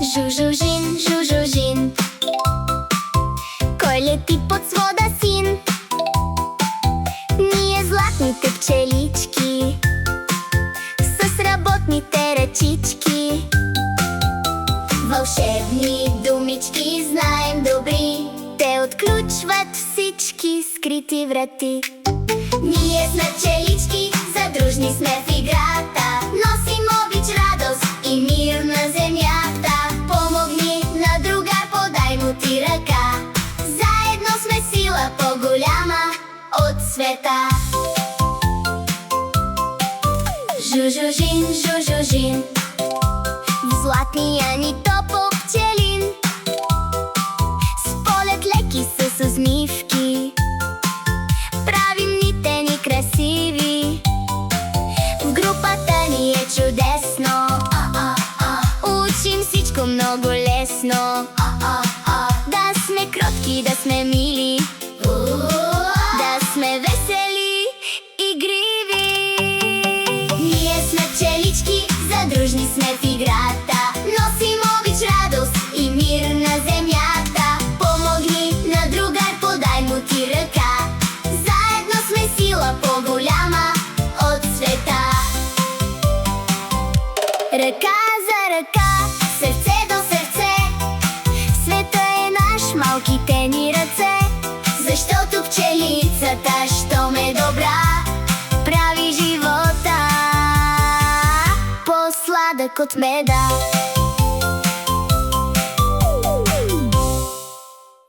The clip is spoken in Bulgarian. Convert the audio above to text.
Жу-жу-жин, жу-жу-жин. Кой лети под свода син? Ние златните пчелички с работните ръчички. Вълшебни думички знаем добри, те отключват всички скрити врати. Ние сме пчелички, задружни сме в играта, носим обич, радост и мир на земята. Помогни на другар, подай му ти ръка, заедно сме сила по-голяма от света. Жу-жу-жин, жу-жу-жин. В златния ни топъл пчелин, с полет леки с усмивки, правим ните ни красиви. В групата ни е чудесно, учим всичко много лесно. Да сме кротки, да сме мили, да сме весели, игриви. Ние сме пчелички, задружни сме в играта, носим обич, радост и мир на земята. Помогни на другар, подай му ти ръка, заедно сме сила по-голяма от света. Ръка за ръка, сърце до сърце, света е наш, малките ни ръце. Защото пчелицата, щом е добра, прави живота по-сладък от меда.